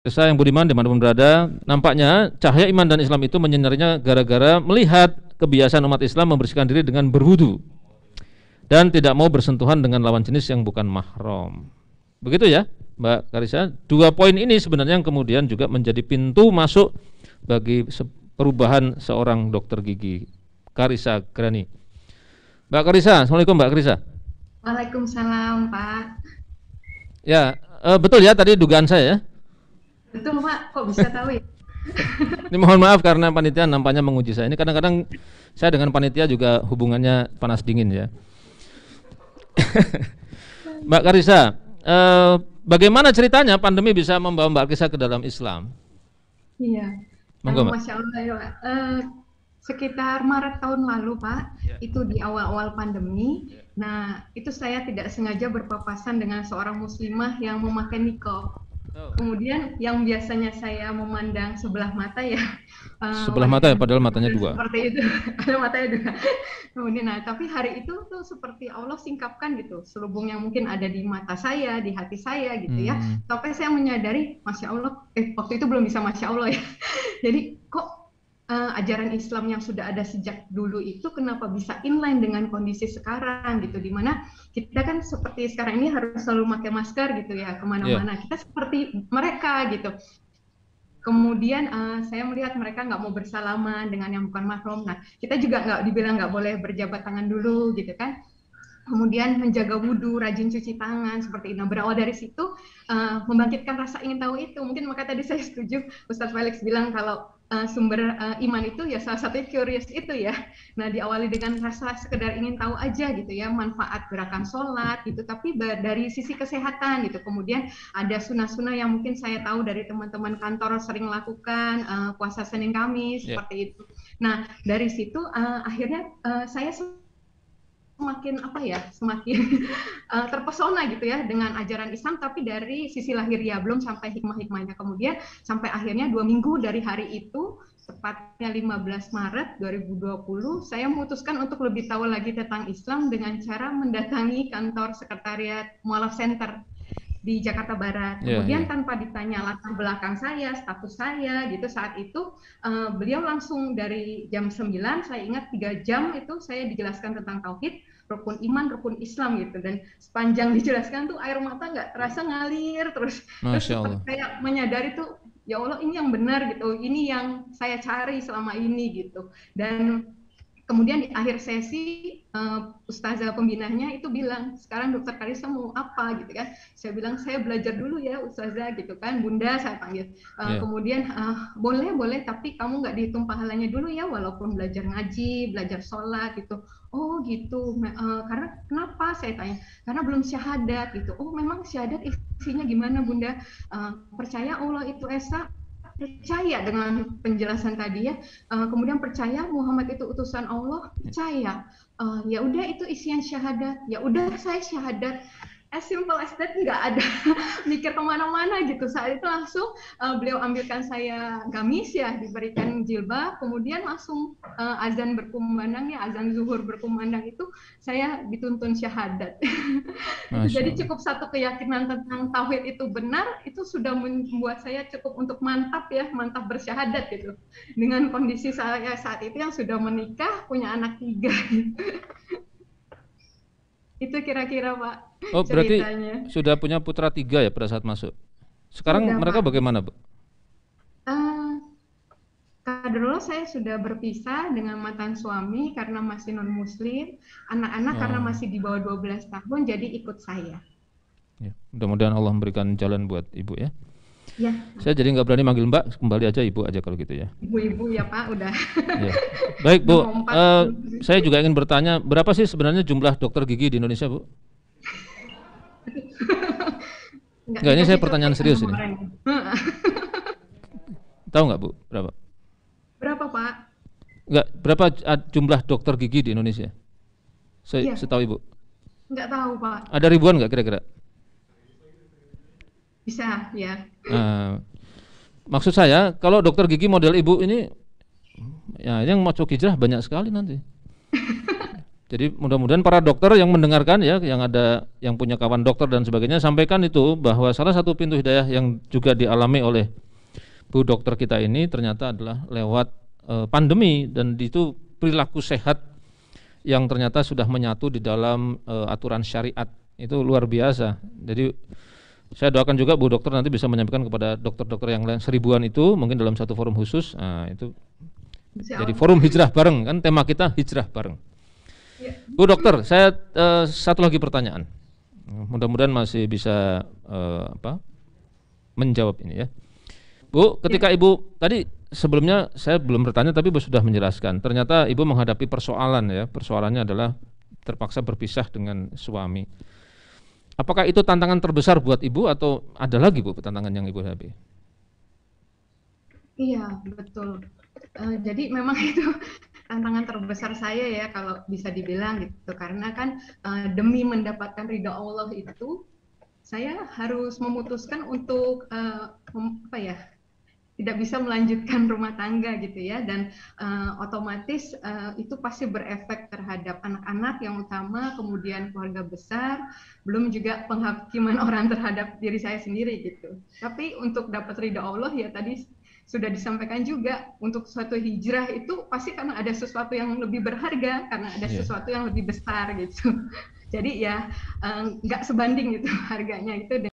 Saya yang budiman dimanapun berada, nampaknya cahaya iman dan Islam itu menyinarinya gara-gara melihat kebiasaan umat Islam membersihkan diri dengan berwudu dan tidak mau bersentuhan dengan lawan jenis yang bukan mahram. Begitu ya, Mbak Karisa. Dua poin ini sebenarnya yang kemudian juga menjadi pintu masuk bagi perubahan seorang dokter gigi. Karisa Grani. Mbak Karisa, Assalamualaikum Mbak Karisa. Waalaikumsalam, Pak. Ya, betul ya tadi dugaan saya ya. Betul, Pak. Kok bisa tahu ya? Ini mohon maaf karena panitia nampaknya menguji saya. Ini kadang-kadang saya dengan panitia juga hubungannya panas dingin ya. Mbak Karisa, bagaimana ceritanya pandemi bisa membawa Mbak Karisa ke dalam Islam? Iya. Monggo Mbak. Masya Allah ya, Pak. Sekitar Maret tahun lalu, Pak, itu di awal-awal pandemi. Nah, itu saya tidak sengaja berpapasan dengan seorang muslimah yang memakai niqab. Kemudian yang biasanya saya memandang sebelah mata ya, Sebelah mata ya, padahal matanya dua. seperti itu, ada matanya dua. Kemudian, nah tapi hari itu tuh seperti Allah singkapkan gitu, selubung yang mungkin ada di mata saya, di hati saya gitu ya. Sampai saya menyadari, masya Allah, waktu itu belum bisa masya Allah ya. Jadi kok ajaran Islam yang sudah ada sejak dulu itu kenapa bisa inline dengan kondisi sekarang gitu, dimana kita kan seperti sekarang ini harus selalu pakai masker gitu ya kemana-mana, kita seperti mereka gitu. Kemudian saya melihat mereka nggak mau bersalaman dengan yang bukan mahram. Nah, kita juga nggak dibilang nggak boleh berjabat tangan dulu gitu kan. Kemudian menjaga wudhu, rajin cuci tangan seperti itu. Nah, berawal dari situ membangkitkan rasa ingin tahu itu. Mungkin maka tadi saya setuju Ustadz Felix bilang kalau sumber iman itu ya salah satunya curious itu ya. Nah, diawali dengan rasa sekedar ingin tahu aja gitu ya, manfaat gerakan sholat gitu, tapi dari sisi kesehatan gitu. Kemudian ada sunnah-sunnah yang mungkin saya tahu dari teman-teman kantor sering lakukan, puasa Senin Kamis seperti itu. Nah, dari situ akhirnya saya semakin terpesona gitu ya dengan ajaran Islam, tapi dari sisi lahiriah, belum sampai hikmah-hikmahnya. Kemudian sampai akhirnya 2 minggu dari hari itu, tepatnya 15 Maret 2020, saya memutuskan untuk lebih tahu lagi tentang Islam dengan cara mendatangi kantor sekretariat Mualaf Center di Jakarta Barat. Kemudian tanpa ditanya latar belakang saya, status saya gitu, saat itu beliau langsung dari jam 9, saya ingat 3 jam itu saya dijelaskan tentang tauhid, rukun iman, rukun Islam gitu, dan sepanjang dijelaskan tuh air mata nggak terasa ngalir terus. Terus kayak menyadari tuh, ya Allah ini yang benar gitu, ini yang saya cari selama ini gitu. Dan kemudian di akhir sesi ustazah pembinanya itu bilang, sekarang dokter Karisa mau apa gitu kan. Saya bilang saya belajar dulu ya ustazah gitu kan, bunda saya panggil. Kemudian boleh tapi kamu nggak dihitung pahalanya dulu ya, walaupun belajar ngaji, belajar sholat gitu. Oh gitu, karena kenapa saya tanya, karena belum syahadat gitu. Oh memang syahadat isinya gimana bunda? Percaya Allah itu esa, percaya dengan penjelasan tadi ya, kemudian percaya Muhammad itu utusan Allah, percaya, ya udah itu isian syahadat, ya udah saya syahadat, as simple as that, nggak ada mikir kemana-mana gitu. Saat itu langsung beliau ambilkan saya gamis ya, diberikan jilbab, kemudian langsung azan berkumandang ya, azan zuhur berkumandang itu saya dituntun syahadat. Jadi cukup satu keyakinan tentang tauhid itu benar, itu sudah membuat saya cukup untuk mantap mantap bersyahadat gitu. Dengan kondisi saya saat itu yang sudah menikah, punya anak 3. Itu kira-kira Pak. Oh ceritanya. Berarti sudah punya putra 3 ya pada saat masuk. Sekarang sudah, mereka Pak. Bagaimana Bu? Kaderullah saya sudah berpisah dengan mantan suami karena masih non muslim. Anak-anak karena masih di bawah 12 tahun jadi ikut saya. Ya, mudah-mudahan Allah memberikan jalan buat ibu ya. Ya. Saya jadi nggak berani manggil Mbak, kembali aja Ibu aja kalau gitu ya. Ibu-ibu ya Pak, udah. Ya. Baik Bu, saya juga ingin bertanya, berapa sih sebenarnya jumlah dokter gigi di Indonesia Bu? Enggak, ini saya pertanyaan serius ini. Tahu nggak Bu, berapa? Berapa Pak? Enggak, berapa jumlah dokter gigi di Indonesia? Setahu Ibu? Enggak tahu Pak. Ada ribuan nggak kira-kira? Bisa ya. Maksud saya kalau dokter gigi model Ibu ini, ya yang masuk hijrah banyak sekali nanti. Jadi mudah-mudahan para dokter yang mendengarkan ya, yang ada yang punya kawan dokter dan sebagainya, sampaikan itu bahwa salah satu pintu hidayah yang juga dialami oleh Bu dokter kita ini ternyata adalah lewat pandemi, dan itu perilaku sehat yang ternyata sudah menyatu di dalam aturan syariat. Itu luar biasa. Jadi saya doakan juga Bu dokter nanti bisa menyampaikan kepada dokter-dokter yang lain, 1000-an itu mungkin dalam satu forum khusus. Nah, itu jadi forum hijrah bareng, kan tema kita hijrah bareng. Ya. Bu dokter, saya satu lagi pertanyaan. Mudah-mudahan masih bisa menjawab ini ya. Bu, ketika Ibu tadi sebelumnya saya belum bertanya tapi Ibu sudah menjelaskan. Ternyata Ibu menghadapi persoalan ya. Persoalannya adalah terpaksa berpisah dengan suami. Apakah itu tantangan terbesar buat Ibu atau ada lagi Bu tantangan yang Ibu hadapi? Iya, betul. Jadi memang itu tantangan terbesar saya ya kalau bisa dibilang gitu, karena kan demi mendapatkan ridha Allah itu saya harus memutuskan untuk tidak bisa melanjutkan rumah tangga gitu ya, dan otomatis itu pasti berefek terhadap anak-anak yang utama, kemudian keluarga besar, belum juga penghakiman orang terhadap diri saya sendiri gitu. Tapi untuk dapat ridha Allah ya tadi sudah disampaikan juga, untuk suatu hijrah itu pasti karena ada sesuatu yang lebih berharga, karena ada sesuatu yang lebih besar gitu. Jadi ya nggak sebanding gitu harganya itu